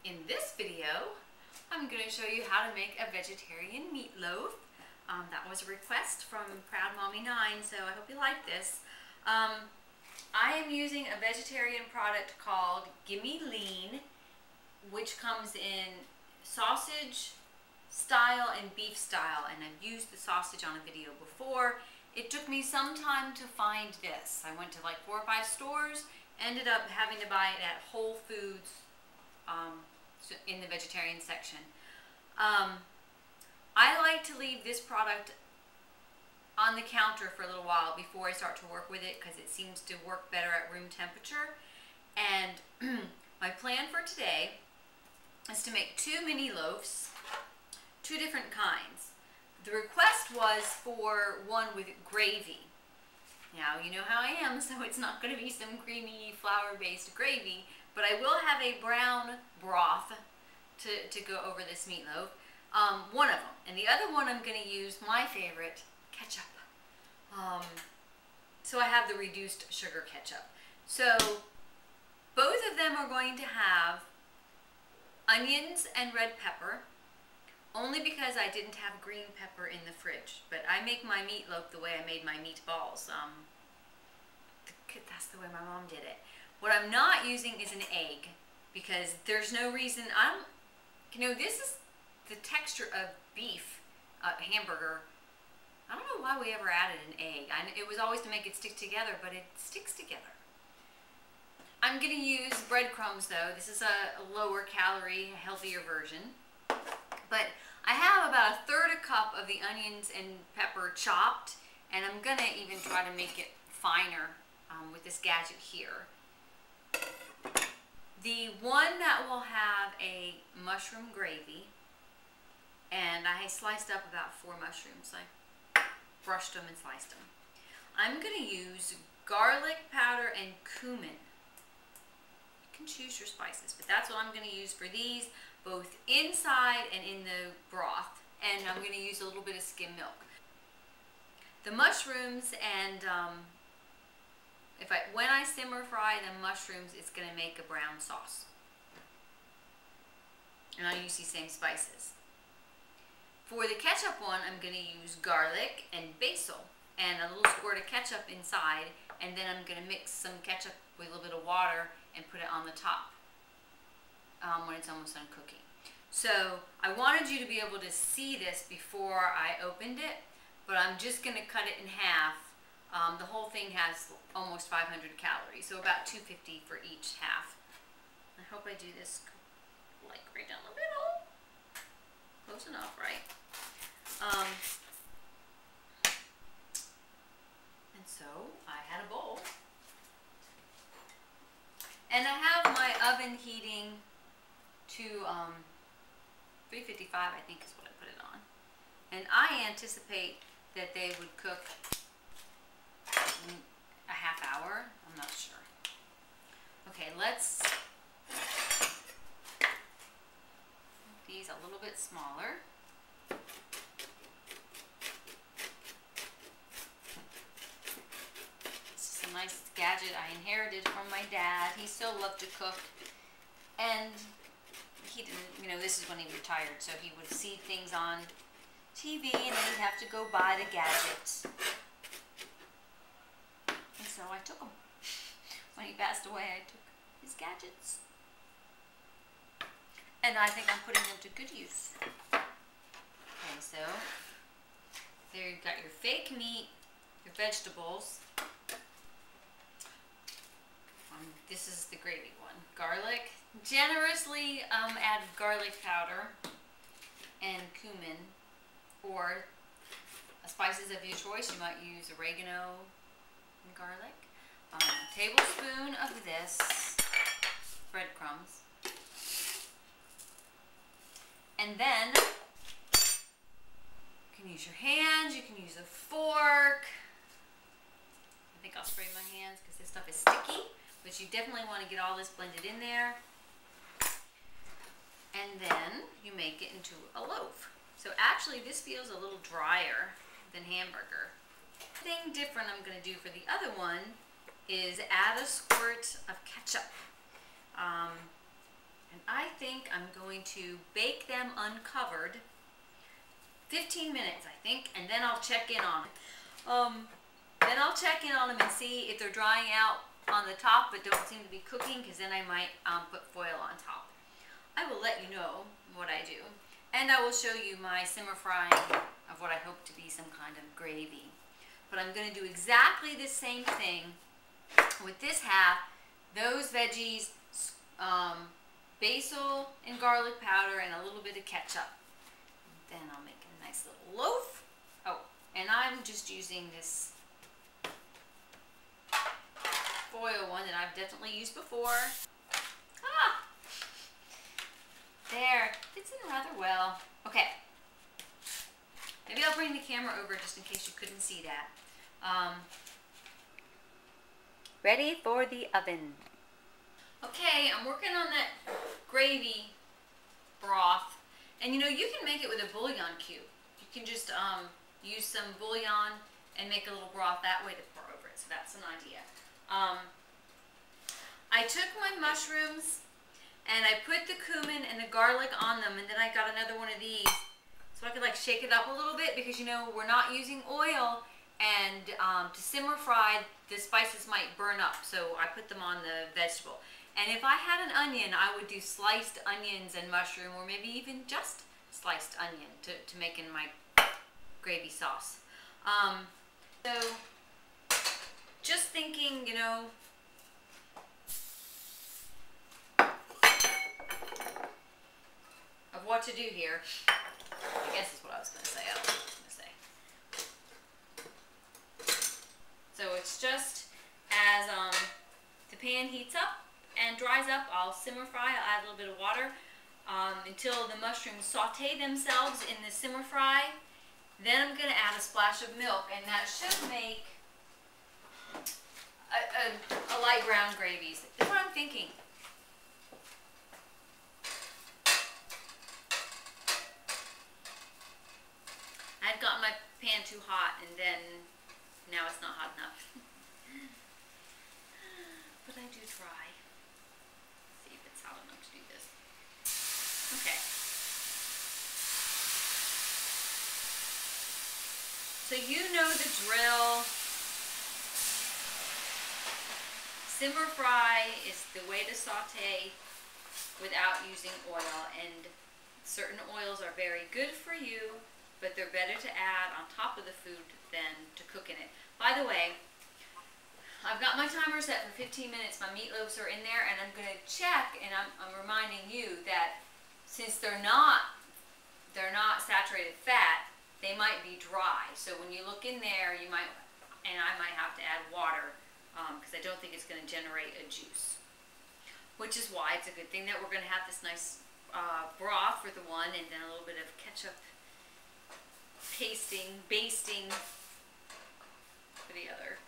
In this video, I'm going to show you how to make a vegetarian meatloaf. That was a request from Proud Mommy 9, so I hope you like this. I am using a vegetarian product called Gimme Lean, which comes in sausage style and beef style, and I've used the sausage on a video before. It took me some time to find this. I went to like 4 or 5 stores, ended up having to buy it at Whole Foods in the vegetarian section. I like to leave this product on the counter for a little while before I start to work with it because it seems to work better at room temperature. And my plan for today is to make 2 mini loaves, 2 different kinds. The request was for one with gravy. Now, you know how I am, so it's not going to be some creamy flour-based gravy, but I will have a brown broth to go over this meatloaf. One of them. And the other one I'm going to use my favorite, ketchup. So I have the reduced sugar ketchup. So both of them are going to have onions and red pepper, only because I didn't have green pepper in the fridge. But I make my meatloaf the way I made my meatballs. That's the way my mom did it. What I'm not using is an egg, because there's no reason. This is the texture of beef hamburger. I don't know why we ever added an egg. It was always to make it stick together, but it sticks together. I'm going to use breadcrumbs though. This is a lower calorie, healthier version. But I have about 1/3 cup of the onions and pepper chopped, and I'm going to even try to make it finer with this gadget here. The one that will have a mushroom gravy, and I sliced up about 4 mushrooms. I brushed them and sliced them. I'm going to use garlic powder and cumin. You can choose your spices, but that's what I'm going to use for these, both inside and in the broth. And I'm going to use a little bit of skim milk. The mushrooms and when I simmer fry the mushrooms, it's going to make a brown sauce. And I use these same spices. For the ketchup one, I'm going to use garlic and basil and a little squirt of ketchup inside, and then I'm going to mix some ketchup with a little bit of water and put it on the top when it's almost done cooking. So I wanted you to be able to see this before I opened it, but I'm just going to cut it in half. The whole thing has almost 500 calories, so about 250 for each half. I hope I do this like right down the middle. Close enough, right? And so I had a bowl. And I have my oven heating to 355, I think is what I put it on. And I anticipate that they would cook a half hour. I'm not sure. Okay, let's make these a little bit smaller. This is a nice gadget I inherited from my dad. He still loved to cook, and he didn't, this is when he retired, so he would see things on TV and then he'd have to go buy the gadgets. And so I took them. When he passed away, I took his gadgets. And I think I'm putting them to good use. Okay, so there you've got your fake meat, your vegetables. This is the gravy one. Garlic. Generously add garlic powder and cumin, or spices of your choice. You might use oregano and garlic. A tablespoon of this, breadcrumbs. And then you can use your hands, you can use a fork. I think I'll spray my hands because this stuff is sticky, but you definitely want to get all this blended in there. And then you make it into a loaf. So actually this feels a little drier than hamburger. The thing different I'm going to do for the other one is add a squirt of ketchup. And I think I'm going to bake them uncovered 15 minutes, I think, and then I'll check in on them. Then I'll check in on them and see if they're drying out on the top but don't seem to be cooking, because then I might put foil on top. I will let you know what I do, and I will show you my simmer frying of what I hope to be some kind of gravy. But I'm going to do exactly the same thing with this half. Those veggies, basil and garlic powder and a little bit of ketchup. Then I'll make a nice little loaf. Oh, and I'm just using this foil one that I've definitely used before. Ah! There, fits in rather well. Okay. Maybe I'll bring the camera over just in case you couldn't see that. Ready for the oven. Okay, I'm working on that gravy broth. And you know, you can make it with a bouillon cube. You can just use some bouillon and make a little broth that way to pour over it. So that's an idea. I took my mushrooms and I put the cumin and the garlic on them, and then I got another one of these so I could like shake it up a little bit, because you know we're not using oil, and to simmer fry the spices might burn up, so I put them on the vegetable. And if I had an onion, I would do sliced onions and mushroom, or maybe even just sliced onion to make in my gravy sauce. So just thinking, you know, of what to do here. I guess is what I was going to say. I don't know what I was going to say. So it's just as the pan heats up and dries up, I'll simmer fry. I'll add a little bit of water until the mushrooms saute themselves in the simmer fry. Then I'm going to add a splash of milk, and that should make a light brown gravy. That's what I'm thinking. I'd gotten my pan too hot, and then now it's not hot enough. But I do try. See if it's hot enough to do this. Okay. So you know the drill. Simmer fry is the way to saute without using oil, and certain oils are very good for you, but they're better to add on top of the food than to cook in it. By the way, I've got my timer set for 15 minutes. My meatloaves are in there, and I'm going to check, and I'm reminding you that since they're not saturated fat, they might be dry. So when you look in there, you might, and I might have to add water, because I don't think it's going to generate a juice. Which is why it's a good thing that we're going to have this nice broth for the one, and then a little bit of ketchup basting for the other.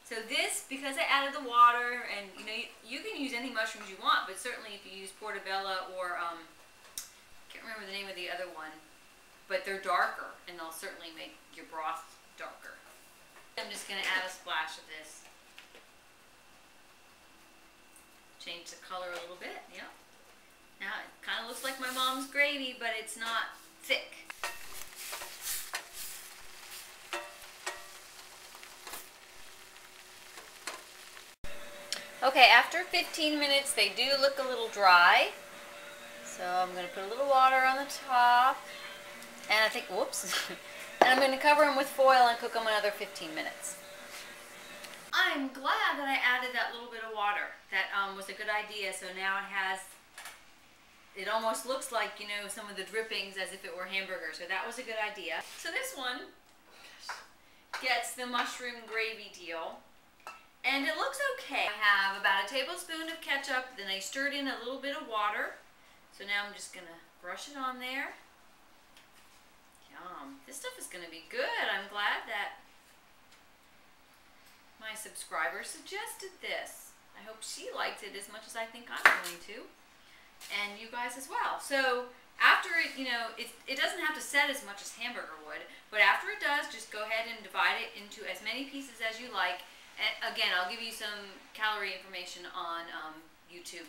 So this, because I added the water, and you know, you can use any mushrooms you want, but certainly if you use portobello or I can't remember the name of the other one, but they're darker, and they'll certainly make your broth darker. I'm just going to add a splash of this. Change the color a little bit, yeah. Now it kind of looks like my mom's gravy, but it's not thick. Okay, after 15 minutes they do look a little dry. So I'm going to put a little water on the top. And I think, whoops. And I'm going to cover them with foil and cook them another 15 minutes. I'm glad that I added that little bit of water. That was a good idea. So now it almost looks like, you know, some of the drippings as if it were hamburger. So that was a good idea. So this one gets the mushroom gravy deal. And it looks okay. I have about a tablespoon of ketchup. Then I stirred in a little bit of water. So now I'm just going to brush it on there. This stuff is going to be good. I'm glad that my subscriber suggested this. I hope she liked it as much as I think I'm going to. And you guys as well. So after it, you know, it doesn't have to set as much as hamburger would. But after it does, just go ahead and divide it into as many pieces as you like. And again, I'll give you some calorie information on YouTube